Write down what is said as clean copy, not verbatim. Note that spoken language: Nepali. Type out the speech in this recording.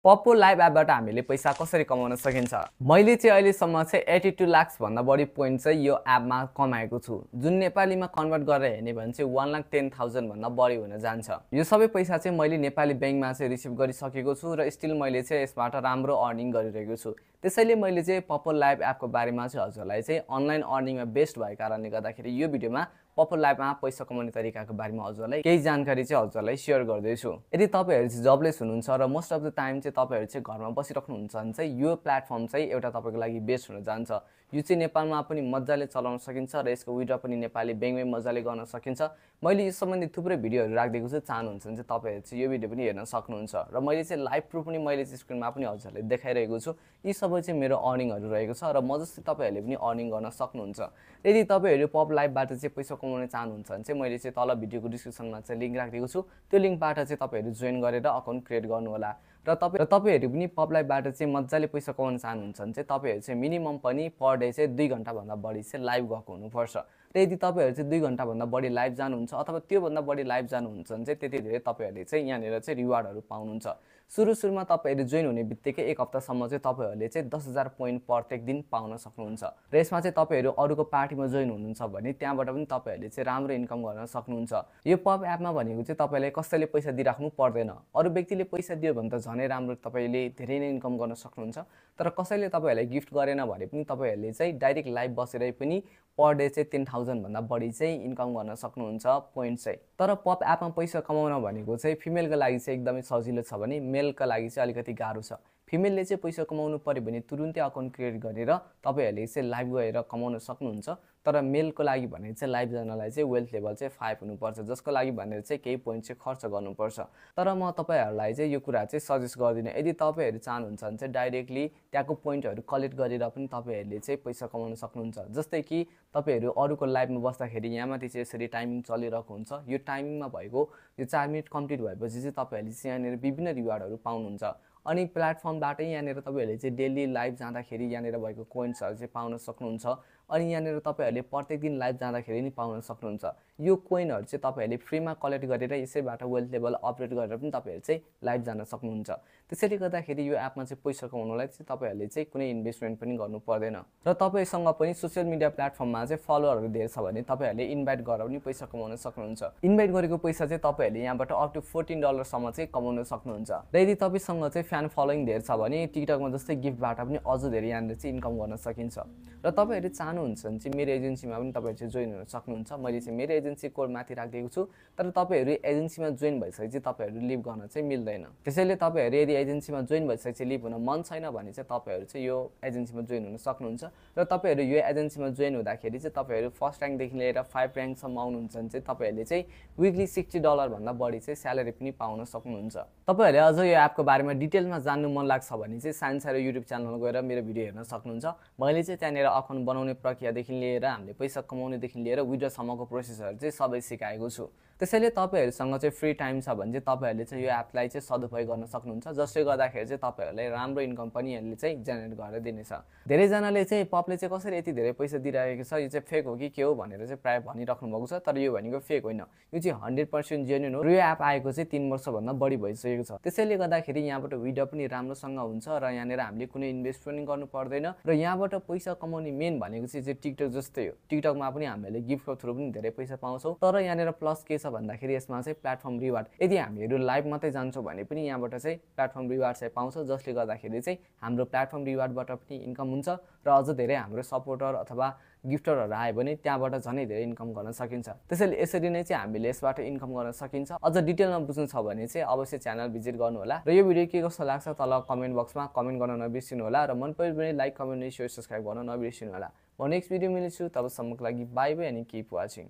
पप्पो लाइभ एपबाट हामीले पैसा कसरी कमाउन सकिन्छ? मैले चाहिँ अहिलेसम्म चाहिँ 82 लाख भन्दा बढी पोइन्ट चाहिँ यो एपमा कमाएको छु। जुन नेपालीमा कन्भर्ट गरेर हेर्ने भने चाहिँ 1,10,000 भन्दा बढी हुन जान्छ। यो सबै पैसा चाहिँ मैले नेपाली बैंकमा चाहिँ रिसिभ गरिसकेको छु र स्टिल मैले चाहिँ यसबाट राम्रो अर्निङ गरिरहेको छु। त्यसैले मैले चाहिँ पप्पो लाइभ एपको बारेमा चाहिँ हजुरलाई चाहिँ अनलाइन अर्निङमा बेस्ट भएको कारणले गर्दाखेरि यो भिडियोमा पप्पो लाइभमा पैसा कमाउने तरिकाको बारेमा हजुरलाई केही जानकारी चाहिँ हजुरलाई सेयर गर्दैछु। यदि तपाईहरु चाहिँ जबलेस हुनुहुन्छ र मोस्ट अफ द टाइम चाहिँ तपाईहरु चाहिँ घरमा बसिराख्नुहुन्छ भने चाहिँ यो प्लेटफर्म चाहिँ एउटा तपाईको लागि बेस्ट हुन जान्छ। यो चाहिँ नेपालमा पनि मज्जाले चलाउन सकिन्छ र यसको विड्र पनि नेपाली बैंकमै मज्जाले गर्न सकिन्छ। मैले यो सम्बन्धी थुप्रै भिडियोहरु राख्दिएको छु, चाहनुहुन्छ भने चाहिँ तपाईहरु चाहिँ यो भिडियो पनि हेर्न सक्नुहुन्छ र मैले चाहिँ लाइभ प्रुफ पनि मैले चाहिँ स्क्रिनमा पनि हजुरलाई देखाइरहेको छु। यी सबै चाहिँ मेरो अर्निङहरु रहेको छ र म जस्तै तपाईहरुले पनि अर्निङ गर्न सक्नुहुन्छ। यदि तपाईहरु पप लाइभबाट चाहिँ पैसा कमाउन चाहनुहुन्छ भने चाहिँ मैले चाहिँ तल भिडियोको डिस्क्रिप्सनमा चाहिँ लिंक राखिदिएको छु। त्यो लिंकबाट चाहिँ तपाईहरु जोइन गरेर अकाउन्ट क्रिएट गर्नु होला। र तपाईहरु पनि पप लाइभबाट चाहिँ मज्जाले पैसा कमाउन चाहनुहुन्छ भने चाहिँ तपाईहरु चाहिँ मिनिमम पनि पर डे चाहिँ 2 घण्टा भन्दा बढी चाहिँ लाइभ गएको हुनुपर्छ। र यदि तपाईहरु चाहिँ 2 घण्टा भन्दा बढी लाइभ जानुहुन्छ अथवा त्यो भन्दा बढी लाइभ जानुहुन्छ भने चाहिँ त्यति धेरै तपाईहरुले चाहिँ यहाँनिर चाहिँ रिवार्डहरु पाउनुहुन्छ। सुरुमा तपाईहरु जोइन हुने बित्तिकै एक हप्तासम्म चाहिँ तपाईहरुले चाहिँ 10,000 पोइन्ट प्रत्येक दिन पाउन सक्नुहुन्छ। र यसमा चाहिँ तपाईहरु अरूको पार्टीमा जोइन हुनुहुन्छ भने त्यहाँबाट पनि तपाईहरुले चाहिँ राम्रो इन्कम गर्न सक्नुहुन्छ। यो पप एपमा भनेको चाहिँ तपाईलाई कसैले पैसा दिइराख्नु पर्दैन। अरु व्यक्तिले पैसा दियो भने त झनै राम्रो, तपाईले धेरै नै इन्कम गर्न सक्नुहुन्छ। तर कसैले तपाईहरुलाई गिफ्ट गरेन भने पनि तपाईहरुले चाहिँ डाइरेक्ट लाइभ बसेरै पनि पर डे चाहिँ 10,000 भन्दा बढी चाहिँ इन्कम गर्न सक्नुहुन्छ पोइन्ट चाहिँ। तर पप एपमा पैसा कमाउन भनेको चाहिँ फिमेलको लागि चाहिँ एकदमै सजिलो छ भने मेलका लागि चाहिँ अलिकति गाह्रो छ। फिमेलले चाहिँ पैसा कमाउनु पर्यो भने तुरुन्तै अकाउन्ट क्रिएट गरेर तपाईहरुले चाहिँ लाइभ गएर कमाउन सक्नुहुन्छ। तर मेलको लागि भने चाहिँ लाइभ जानलाई चाहिँ वेल्थ लेभल चाहिँ 5 हुनुपर्छ, जसको लागि भनेर चाहिँ केही पोइन्ट चाहिँ खर्च गर्नुपर्छ। तर म तपाईहरुलाई चाहिँ यो कुरा चाहिँ सजेस्ट गर्दिनँ। यदि तपाईहरु चाहनुहुन्छ भने चाहिँ डाइरेक्टली त्यहाँको पोइन्टहरु कलेक्ट गरेर पनि तपाईहरुले चाहिँ पैसा कमाउन सक्नुहुन्छ। जस्तै कि तपाईहरु अरूको लाइभमा बस्दाखेरि यहाँमाथि चाहिँ यसरी टाइमिङ चलिरहेको हुन्छ। यो टाइमिङमा भएको यो 4 मिनेट कम्प्लिट भएपछि चाहिँ तपाईहरुले चाहिँ यहाँनिर विभिन्न रिवार्डहरु पाउनुहुन्छ। अनि प्लेटफर्मबाटै यहाँनिर तपाईहरुले चाहिँ डेली लाइभ जाँदाखेरि यहाँनिर भएको कोइन्सहरु चाहिँ पाउन सक्नुहुन्छ। अनि यहाँनिर तपाईहरुले प्रत्येक दिन लाइभ जाँदाखेरि नि पाउन सक्नुहुन्छ। यो कोइनहरु चाहिँ तपाईहरुले फ्रीमा कलेक्ट गरेर यसैबाट वेल्थ लेभल अपग्रेड गरेर पनि तपाईहरु चाहिँ लाइभ जान सक्नुहुन्छ। त्यसैले गर्दाखेरि यो एपमा चाहिँ पैसा कमाउनलाई चाहिँ तपाईहरुले चाहिँ कुनै इन्भेस्टमेन्ट पनि गर्नु पर्दैन। र तपाईसँग पनि सोशल मिडिया प्लेटफर्ममा चाहिँ फलोअरहरु धेरै छ भने तपाईहरुले इन्भाइट गरेर पनि पैसा कमाउन सक्नुहुन्छ। इन्भाइट गरेको पैसा चाहिँ तपाईहरुले यहाँबाट अप टु $14 सम्म चाहिँ कमाउन सक्नुहुन्छ। र यदि तपाईसँग चाहिँ फ्यान फलोइङ धेरै छ भने टिकटकमा जस्तै गिफ्टबाट पनि अझ धेरै यहाँनिर चाहिँ इन्कम गर्न सकिन्छ। र तपाईहरु चाहनुहुन्छ भने चाहिँ मेरो एजेन्सीमा पनि तपाईहरु चाहिँ जोइन हुन सक्नुहुन्छ। मैले चाहिँ मेरो एजेन्सी कोड माथि राखिदिएको छु। तर तपाईहरु एजेन्सीमा जोइन भइसकेपछि तपाईहरु लिभ गर्न चाहिँ मिल्दैन। त्यसैले तपाईहरु यदि एजेन्सीमा जोइन भइसकेपछि लिभ हुन मन छैन भने चाहिँ तपाईहरु चाहिँ यो एजेन्सीमा जोइन हुन सक्नुहुन्छ। र तपाईहरु यो एजेन्सीमा जोइन हुँदाखेरि चाहिँ तपाईहरु फर्स्ट र्याङ्क देखि लिएर 5 र्याङ्कसम्म आउनुहुन्छ भने चाहिँ तपाईहरुले चाहिँ विकली $60 भन्दा बढी चाहिँ स्यालेरी पनि पाउन सक्नुहुन्छ। तपाईहरुले अझ यो एपको बारेमा डिटेलमा जान्नु मन लाग्छ भने चाहिँ साइन्स र युट्युब च्यानलमा गएर मेरो भिडियो हेर्न सक्नुहुन्छ। मैले चाहिँ त्यहाँनिर अकाउन्ट बनाउने प्रक्रियादेखि लिएर हामीले पैसा कमाउनेदेखि लिएर विड्रसम्मको प्रोसेसहरु चाहिँ सबै सिकाएको छु। त्यसैले तपाईहरुसँग चाहिँ फ्री टाइम छ भने चाहिँ तपाईहरुले चाहिँ यो एपलाई चाहिँ सदुपयोग गर्न सक्नुहुन्छ। जसले गर्दाखेरि चाहिँ तपाईहरुलाई राम्रो इन्कम पनि यसले चाहिँ जेनेरेट गरेर दिनेछ। धेरै जनाले चाहिँ पपले चाहिँ कसरी यति धेरै पैसा दिइरहेको छ, यो चाहिँ फेक हो कि के हो भनेर चाहिँ प्राय भनिराख्नु भएको छ। तर यो भनेको फेक होइन, यो चाहिँ 100% जेन्युइन हो। र यो एप आएको चाहिँ 3 वर्ष भन्दा बढी भइसकेको छ। त्यसैले गर्दाखेरि यहाँबाट विड्र पनि राम्रोसँग हुन्छ र यहाँनिर हामीले कुनै इन्भेस्ट पनि गर्नु पर्दैन। र यहाँबाट पैसा कमाउने मेन भनेको चाहिँ टिकटक जस्तै हो। टिकटकमा पनि हामीले गिफ्टको थ्रु पनि धेरै पैसा पाउँछौँ। तर यहाँनिर प्लस के छ भन्दाखेरि यसमा चाहिँ प्लेटफर्म रिवार्ड, यदि हामीहरू लाइभ मात्रै जान्छौँ भने पनि यहाँबाट चाहिँ प्लेटफर्म रिवार्ड चाहिँ पाउँछौँ। जसले गर्दाखेरि चाहिँ हाम्रो प्लेटफर्म रिवार्डबाट पनि इन्कम हुन्छ र अझ धेरै हाम्रो सपोर्टर अथवा गिफ्टरहरु आए भने त्यहाँबाट झनै धेरै इन्कम गर्न सकिन्छ। त्यसैले यसरी नै चाहिँ हामीले यसबाट इन्कम गर्न सकिन्छ। अझ डिटेलमा बुझ्नु छ भने चाहिँ अवश्य च्यानल भिजिट गर्नु होला। र यो भिडियो के कस्तो लाग्छ तल कमेन्ट बक्समा कमेन्ट गर्न नबिर्सिनु होला। र मन पर्यो भने लाइक, कमेन्ट, शेयर, सब्स्क्राइब गर्न नबिर्सिनु होला। म नेक्स्ट भिडियो मिल्छु, तबसम्मको लागि bye bye and keep watching.